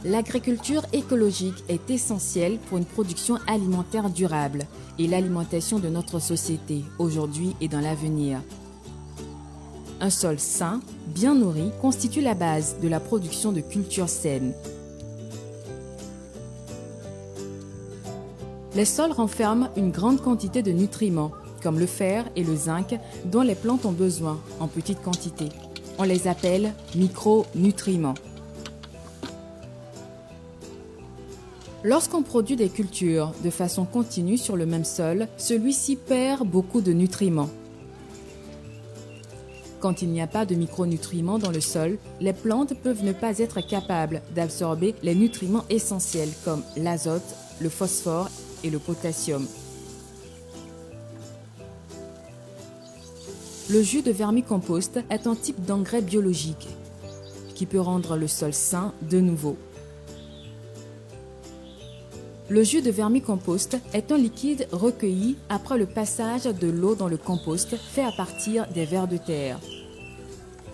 L'agriculture écologique est essentielle pour une production alimentaire durable et l'alimentation de notre société aujourd'hui et dans l'avenir. Un sol sain, bien nourri, constitue la base de la production de cultures saines. Les sols renferment une grande quantité de nutriments, comme le fer et le zinc, dont les plantes ont besoin en petite quantité. On les appelle micronutriments. Lorsqu'on produit des cultures de façon continue sur le même sol, celui-ci perd beaucoup de nutriments. Quand il n'y a pas de micronutriments dans le sol, les plantes peuvent ne pas être capables d'absorber les nutriments essentiels comme l'azote, le phosphore et le potassium. Le jus de vermicompost est un type d'engrais biologique qui peut rendre le sol sain de nouveau. Le jus de vermicompost est un liquide recueilli après le passage de l'eau dans le compost fait à partir des vers de terre.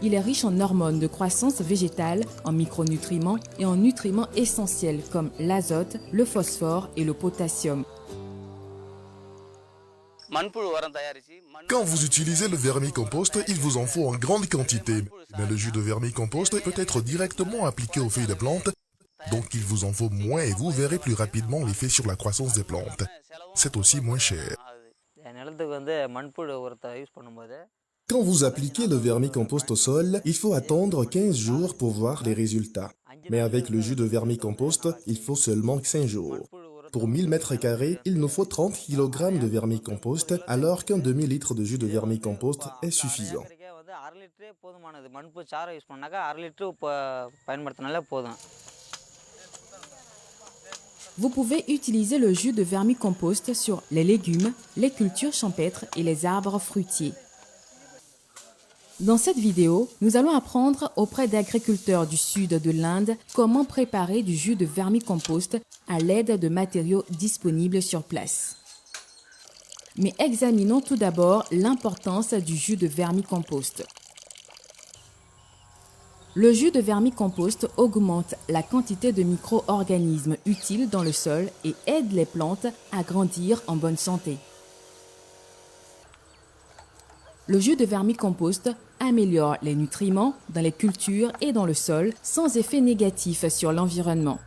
Il est riche en hormones de croissance végétale, en micronutriments et en nutriments essentiels comme l'azote, le phosphore et le potassium. Quand vous utilisez le vermicompost, il vous en faut en grande quantité. Mais le jus de vermicompost peut être directement appliqué aux feuilles de plantes, donc il vous en faut moins et vous verrez plus rapidement l'effet sur la croissance des plantes. C'est aussi moins cher. Quand vous appliquez le vermicompost au sol, il faut attendre 15 jours pour voir les résultats. Mais avec le jus de vermicompost, il faut seulement 5 jours. Pour 1000 mètres carrés, il nous faut 30 kg de vermicompost, alors qu'un demi-litre de jus de vermicompost est suffisant. Vous pouvez utiliser le jus de vermicompost sur les légumes, les cultures champêtres et les arbres fruitiers. Dans cette vidéo, nous allons apprendre auprès d'agriculteurs du sud de l'Inde comment préparer du jus de vermicompost à l'aide de matériaux disponibles sur place. Mais examinons tout d'abord l'importance du jus de vermicompost. Le jus de vermicompost augmente la quantité de micro-organismes utiles dans le sol et aide les plantes à grandir en bonne santé. Le jus de vermicompost améliore les nutriments dans les cultures et dans le sol sans effet négatif sur l'environnement.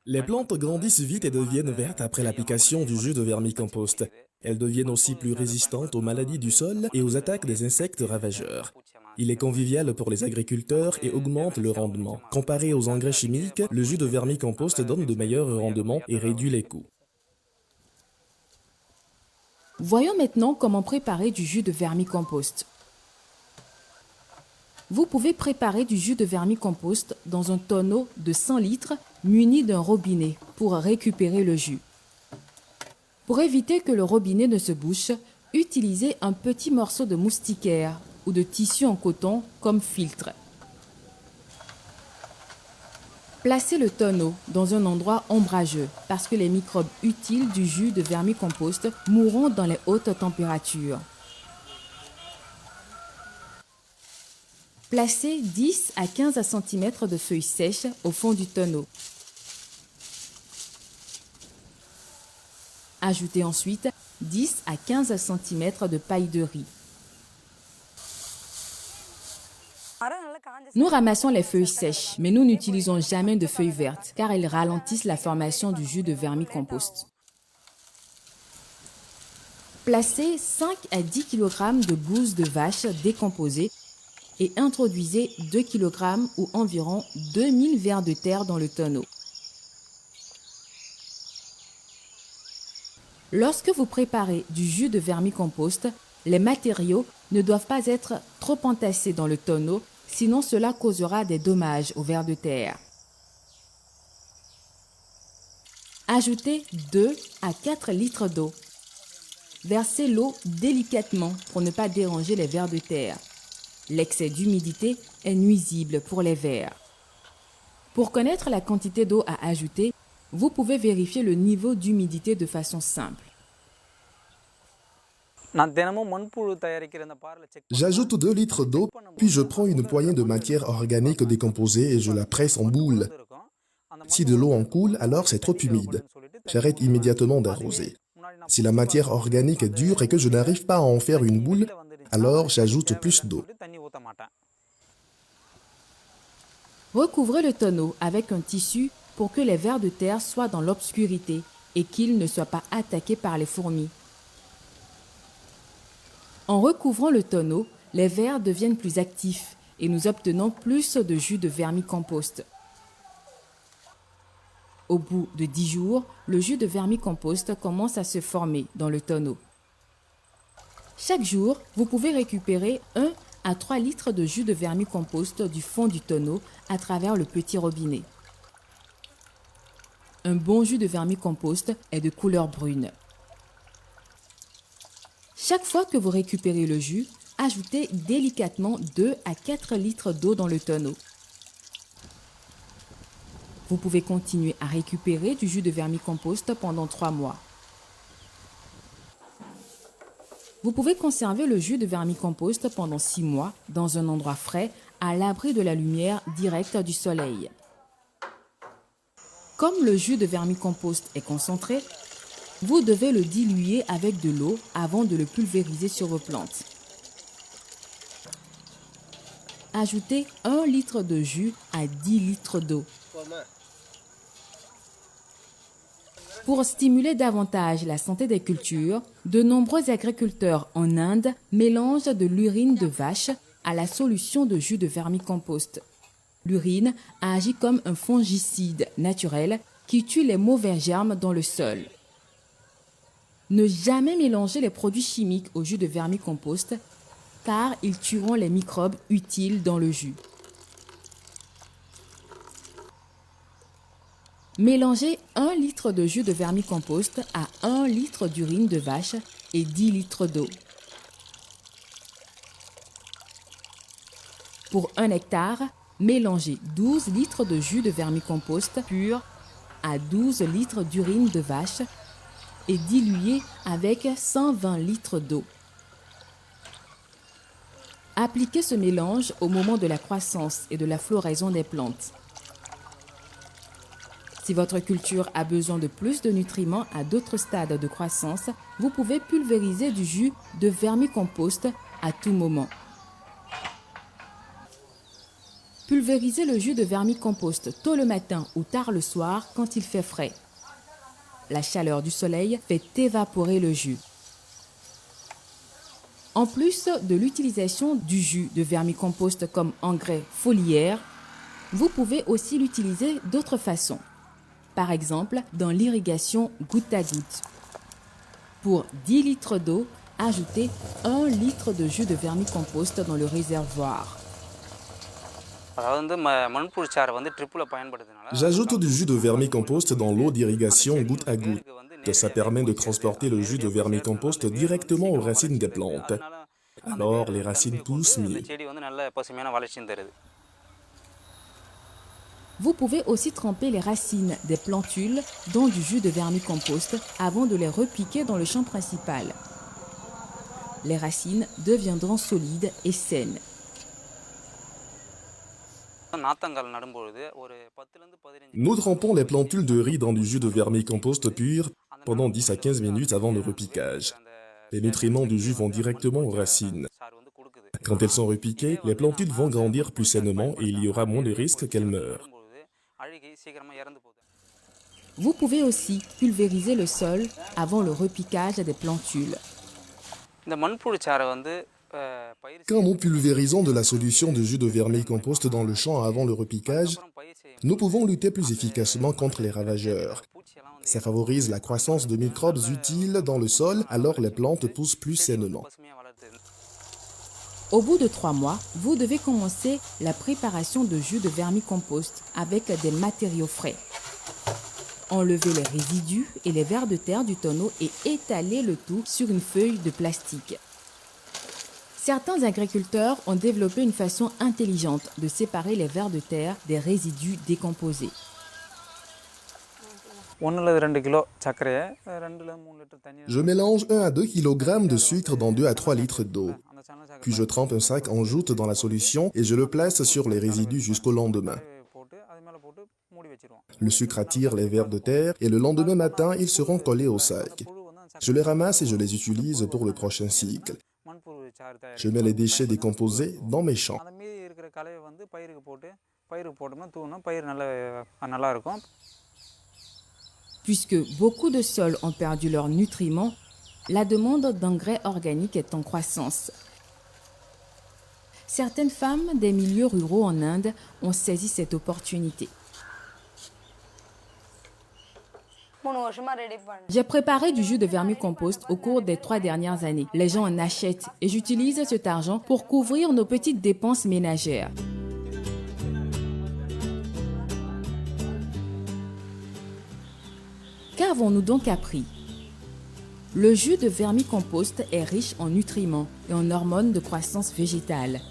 Les plantes grandissent vite et deviennent vertes après l'application du jus de vermicompost. Elles deviennent aussi plus résistantes aux maladies du sol et aux attaques des insectes ravageurs. Il est convivial pour les agriculteurs et augmente le rendement. Comparé aux engrais chimiques, le jus de vermicompost donne de meilleurs rendements et réduit les coûts. Voyons maintenant comment préparer du jus de vermicompost. Vous pouvez préparer du jus de vermicompost dans un tonneau de 100 litres muni d'un robinet pour récupérer le jus. Pour éviter que le robinet ne se bouche, utilisez un petit morceau de moustiquaire ou de tissu en coton comme filtre. Placez le tonneau dans un endroit ombrageux parce que les microbes utiles du jus de vermicompost mourront dans les hautes températures. Placez 10 à 15 cm de feuilles sèches au fond du tonneau. Ajoutez ensuite 10 à 15 cm de paille de riz. Nous ramassons les feuilles sèches, mais nous n'utilisons jamais de feuilles vertes car elles ralentissent la formation du jus de vermicompost. Placez 5 à 10 kg de bouse de vache décomposée et introduisez 2 kg ou environ 2000 vers de terre dans le tonneau. Lorsque vous préparez du jus de vermicompost, les matériaux ne doivent pas être trop entassés dans le tonneau, sinon cela causera des dommages aux vers de terre. Ajoutez 2 à 4 litres d'eau. Versez l'eau délicatement pour ne pas déranger les vers de terre. L'excès d'humidité est nuisible pour les vers. Pour connaître la quantité d'eau à ajouter, vous pouvez vérifier le niveau d'humidité de façon simple. J'ajoute 2 litres d'eau, puis je prends une poignée de matière organique décomposée et je la presse en boule. Si de l'eau en coule, alors c'est trop humide. J'arrête immédiatement d'arroser. Si la matière organique est dure et que je n'arrive pas à en faire une boule, alors j'ajoute plus d'eau. Recouvrez le tonneau avec un tissu pour que les vers de terre soient dans l'obscurité et qu'ils ne soient pas attaqués par les fourmis. En recouvrant le tonneau, les vers deviennent plus actifs et nous obtenons plus de jus de vermicompost. Au bout de 10 jours, le jus de vermicompost commence à se former dans le tonneau. Chaque jour, vous pouvez récupérer 1 à 3 litres de jus de vermicompost du fond du tonneau à travers le petit robinet. Un bon jus de vermicompost est de couleur brune. Chaque fois que vous récupérez le jus, ajoutez délicatement 2 à 4 litres d'eau dans le tonneau. Vous pouvez continuer à récupérer du jus de vermicompost pendant 3 mois. Vous pouvez conserver le jus de vermicompost pendant 6 mois dans un endroit frais, à l'abri de la lumière directe du soleil. Comme le jus de vermicompost est concentré, vous devez le diluer avec de l'eau avant de le pulvériser sur vos plantes. Ajoutez 1 litre de jus à 10 litres d'eau. Pour stimuler davantage la santé des cultures, de nombreux agriculteurs en Inde mélangent de l'urine de vache à la solution de jus de vermicompost. L'urine agit comme un fongicide naturel qui tue les mauvais germes dans le sol. Ne jamais mélanger les produits chimiques au jus de vermicompost car ils tueront les microbes utiles dans le jus. Mélangez 1 litre de jus de vermicompost à 1 litre d'urine de vache et 10 litres d'eau. Pour 1 hectare, mélangez 12 litres de jus de vermicompost pur à 12 litres d'urine de vache et diluez avec 120 litres d'eau. Appliquez ce mélange au moment de la croissance et de la floraison des plantes. Si votre culture a besoin de plus de nutriments à d'autres stades de croissance, vous pouvez pulvériser du jus de vermicompost à tout moment. Pulvérisez le jus de vermicompost tôt le matin ou tard le soir quand il fait frais. La chaleur du soleil fait évaporer le jus. En plus de l'utilisation du jus de vermicompost comme engrais foliaire, vous pouvez aussi l'utiliser d'autres façons. Par exemple, dans l'irrigation goutte à goutte. Pour 10 litres d'eau, ajoutez 1 litre de jus de vermicompost dans le réservoir. J'ajoute du jus de vermicompost dans l'eau d'irrigation goutte à goutte. Ça permet de transporter le jus de vermicompost directement aux racines des plantes. Alors les racines poussent mieux. Vous pouvez aussi tremper les racines des plantules dans du jus de vermicompost avant de les repiquer dans le champ principal. Les racines deviendront solides et saines. Nous trempons les plantules de riz dans du jus de vermicompost pur pendant 10 à 15 minutes avant le repiquage. Les nutriments du jus vont directement aux racines. Quand elles sont repiquées, les plantules vont grandir plus sainement et il y aura moins de risques qu'elles meurent. Vous pouvez aussi pulvériser le sol avant le repiquage des plantules. Quand nous pulvérisons de la solution de jus de vermicompost dans le champ avant le repiquage, nous pouvons lutter plus efficacement contre les ravageurs. Ça favorise la croissance de microbes utiles dans le sol, alors les plantes poussent plus sainement. Au bout de 3 mois, vous devez commencer la préparation de jus de vermicompost avec des matériaux frais. Enlevez les résidus et les vers de terre du tonneau et étalez le tout sur une feuille de plastique. Certains agriculteurs ont développé une façon intelligente de séparer les vers de terre des résidus décomposés. Je mélange 1 à 2 kg de sucre dans 2 à 3 litres d'eau. Puis je trempe un sac en jute dans la solution et je le place sur les résidus jusqu'au lendemain. Le sucre attire les vers de terre et le lendemain matin, ils seront collés au sac. Je les ramasse et je les utilise pour le prochain cycle. Je mets les déchets décomposés dans mes champs. Puisque beaucoup de sols ont perdu leurs nutriments, la demande d'engrais organiques est en croissance. Certaines femmes des milieux ruraux en Inde ont saisi cette opportunité. J'ai préparé du jus de vermicompost au cours des 3 dernières années. Les gens en achètent et j'utilise cet argent pour couvrir nos petites dépenses ménagères. Qu'avons-nous donc appris? Le jus de vermicompost est riche en nutriments et en hormones de croissance végétale.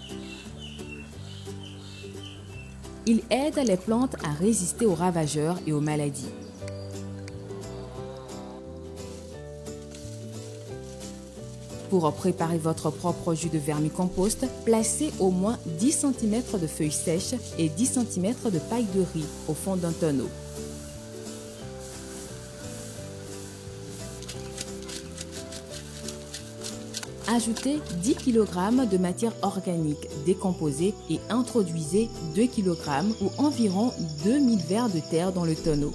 Il aide les plantes à résister aux ravageurs et aux maladies. Pour préparer votre propre jus de vermicompost, placez au moins 10 cm de feuilles sèches et 10 cm de paille de riz au fond d'un tonneau. Ajoutez 10 kg de matière organique décomposée et introduisez 2 kg ou environ 2000 vers de terre dans le tonneau.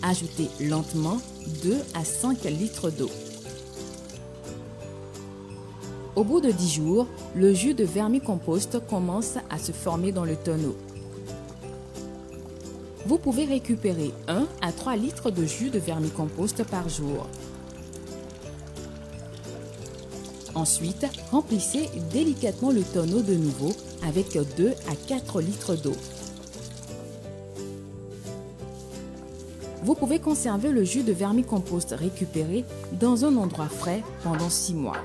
Ajoutez lentement 2 à 5 litres d'eau. Au bout de 10 jours, le jus de vermicompost commence à se former dans le tonneau. Vous pouvez récupérer 1 à 3 litres de jus de vermicompost par jour. Ensuite, remplissez délicatement le tonneau de nouveau avec 2 à 4 litres d'eau. Vous pouvez conserver le jus de vermicompost récupéré dans un endroit frais pendant 6 mois.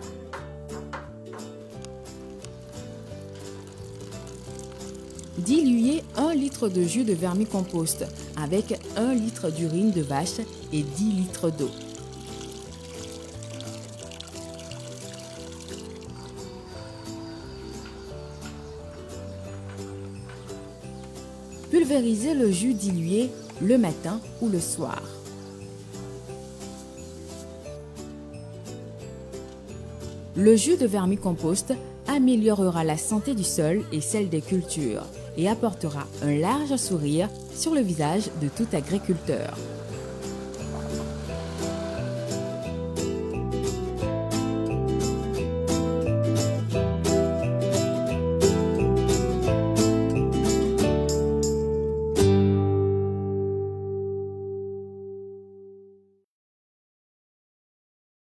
Diluez 1 litre de jus de vermicompost avec 1 litre d'urine de vache et 10 litres d'eau. Pulvérisez le jus dilué le matin ou le soir. Le jus de vermicompost améliorera la santé du sol et celle des cultures et apportera un large sourire sur le visage de tout agriculteur.